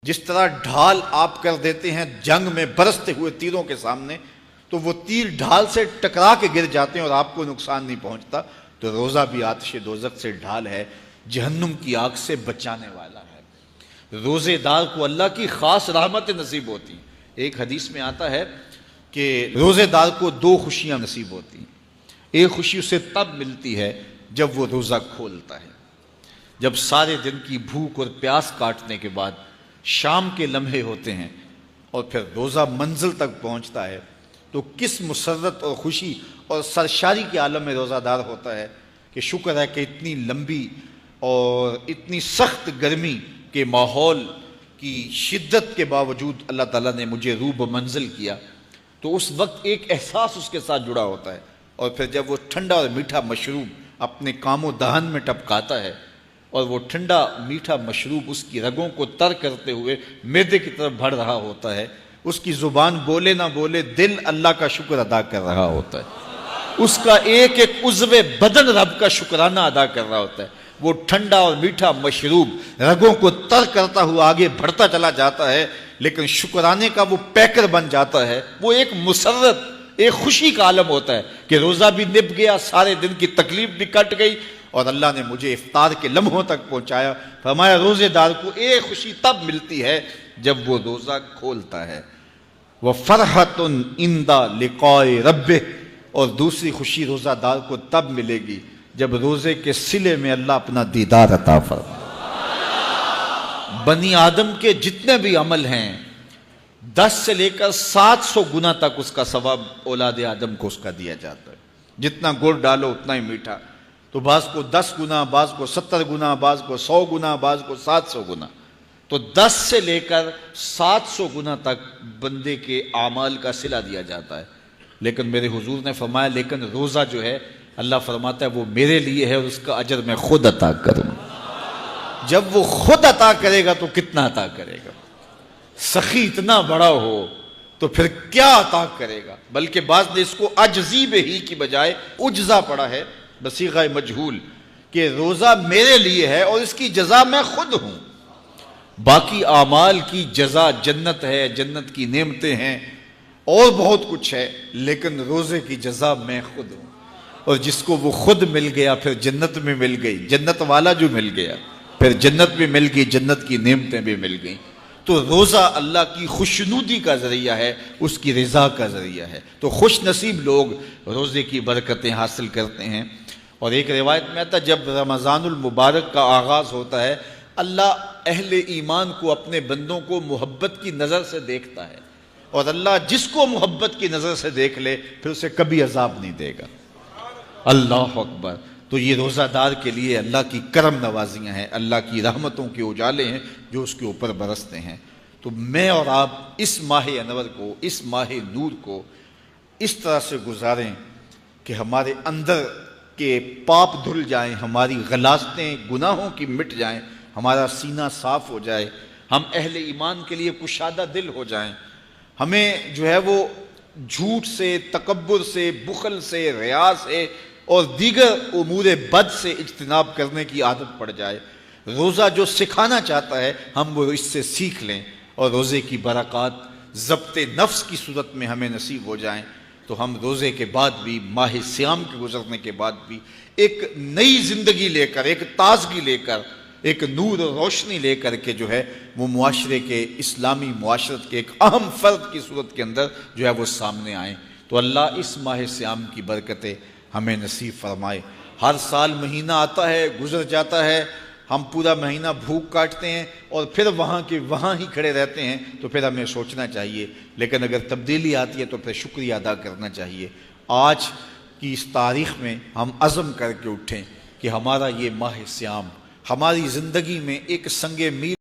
جس طرح ڈھال آپ کر دیتے ہیں جنگ میں برستے ہوئے تیروں کے سامنے، تو وہ تیر ڈھال سے ٹکرا کے گر جاتے ہیں اور آپ کو نقصان نہیں پہنچتا، تو روزہ بھی آتش دوزخ سے ڈھال ہے، جہنم کی آگ سے بچانے والا ہے۔ روزے دار کو اللہ کی خاص رحمت نصیب ہوتی ہیں۔ ایک حدیث میں آتا ہے کہ روزے دار کو دو خوشیاں نصیب ہوتی ہیں۔ ایک خوشی اسے تب ملتی ہے جب وہ روزہ کھولتا ہے، جب سارے دن کی بھوک اور پیاس کاٹنے کے بعد شام کے لمحے ہوتے ہیں اور پھر روزہ منزل تک پہنچتا ہے، تو کس مسرت اور خوشی اور سرشاری کے عالم میں روزہ دار ہوتا ہے کہ شکر ہے کہ اتنی لمبی اور اتنی سخت گرمی کے ماحول کی شدت کے باوجود اللہ تعالیٰ نے مجھے روب منزل کیا۔ تو اس وقت ایک احساس اس کے ساتھ جڑا ہوتا ہے، اور پھر جب وہ ٹھنڈا اور میٹھا مشروب اپنے کام و دہن میں ٹپکاتا ہے اور وہ ٹھنڈا میٹھا مشروب اس کی رگوں کو تر کرتے ہوئے معدے کی طرف بڑھ رہا ہوتا ہے، اس کی زبان بولے نہ بولے دل اللہ کا شکر ادا کر رہا ہوتا ہے، اس کا ایک ایک عضو بدن رب کا شکرانہ ادا کر رہا ہوتا ہے۔ وہ ٹھنڈا اور میٹھا مشروب رگوں کو تر کرتا ہوا آگے بڑھتا چلا جاتا ہے، لیکن شکرانے کا وہ پیکر بن جاتا ہے۔ وہ ایک مسرت، ایک خوشی کا عالم ہوتا ہے کہ روزہ بھی نب گیا، سارے دن کی تکلیف بھی کٹ گئی، اور اللہ نے مجھے افطار کے لمحوں تک پہنچایا۔ فرمایا روزے دار کو ایک خوشی تب ملتی ہے جب وہ روزہ کھولتا ہے، وَفَرْحَةٌ عِنْدَ لِقَاءِ رَبِّهِ، اور دوسری خوشی روزہ دار کو تب ملے گی جب روزے کے صلے میں اللہ اپنا دیدار عطا فرمائے۔ بنی آدم کے جتنے بھی عمل ہیں 10 سے لے کر 700 گنا تک اس کا ثواب اولاد آدم کو اس کا دیا جاتا ہے۔ جتنا گڑ ڈالو اتنا ہی میٹھا، تو بعض کو 10 گنا، بعض کو 70 گنا، بعض کو 100 گنا، بعض کو 700 گنا، تو 10 سے لے کر 700 گنا تک بندے کے اعمال کا صلہ دیا جاتا ہے۔ لیکن میرے حضور نے فرمایا لیکن روزہ جو ہے اللہ فرماتا ہے وہ میرے لیے ہے اور اس کا اجر میں خود عطا کروں۔ جب وہ خود عطا کرے گا تو کتنا عطا کرے گا؟ سخی اتنا بڑا ہو تو پھر کیا عطا کرے گا؟ بلکہ بعض نے اس کو عجزی بہی کی بجائے عجزہ پڑھا ہے بصیغہ مجہول، کہ روزہ میرے لیے ہے اور اس کی جزا میں خود ہوں۔ باقی اعمال کی جزا جنت ہے، جنت کی نعمتیں ہیں اور بہت کچھ ہے، لیکن روزے کی جزا میں خود ہوں۔ اور جس کو وہ خود مل گیا پھر جنت میں مل گئی، جنت والا جو مل گیا پھر جنت بھی مل گئی، جنت کی نعمتیں بھی مل گئیں۔ تو روزہ اللہ کی خوشنودی کا ذریعہ ہے، اس کی رضا کا ذریعہ ہے۔ تو خوش نصیب لوگ روزے کی برکتیں حاصل کرتے ہیں۔ اور ایک روایت میں آتا ہے جب رمضان المبارک کا آغاز ہوتا ہے اللہ اہل ایمان کو، اپنے بندوں کو محبت کی نظر سے دیکھتا ہے، اور اللہ جس کو محبت کی نظر سے دیکھ لے پھر اسے کبھی عذاب نہیں دے گا۔ اللہ اکبر۔ تو یہ روزہ دار کے لیے اللہ کی کرم نوازیاں ہیں، اللہ کی رحمتوں کے اجالے ہیں جو اس کے اوپر برستے ہیں۔ تو میں اور آپ اس ماہ انور کو، اس ماہ نور کو اس طرح سے گزاریں کہ ہمارے اندر کے پاپ دھل جائیں، ہماری غلاظتیں گناہوں کی مٹ جائیں، ہمارا سینہ صاف ہو جائے، ہم اہل ایمان کے لیے کشادہ دل ہو جائیں، ہمیں جو ہے وہ جھوٹ سے، تکبر سے، بخل سے، ریا سے اور دیگر امور بد سے اجتناب کرنے کی عادت پڑ جائے۔ روزہ جو سکھانا چاہتا ہے ہم وہ اس سے سیکھ لیں، اور روزے کی برکات ضبط نفس کی صورت میں ہمیں نصیب ہو جائیں، تو ہم روزے کے بعد بھی، ماہ صیام کے گزرنے کے بعد بھی ایک نئی زندگی لے کر، ایک تازگی لے کر، ایک نور و روشنی لے کر کے جو ہے وہ معاشرے کے، اسلامی معاشرت کے ایک اہم فرد کی صورت کے اندر جو ہے وہ سامنے آئیں۔ تو اللہ اس ماہ صیام کی برکتیں ہمیں نصیب فرمائے۔ ہر سال مہینہ آتا ہے، گزر جاتا ہے، ہم پورا مہینہ بھوک کاٹتے ہیں اور پھر وہاں کے وہاں ہی کھڑے رہتے ہیں، تو پھر ہمیں سوچنا چاہیے، لیکن اگر تبدیلی آتی ہے تو پھر شکریہ ادا کرنا چاہیے۔ آج کی اس تاریخ میں ہم عزم کر کے اٹھیں کہ ہمارا یہ ماہ صیام ہماری زندگی میں ایک سنگ میل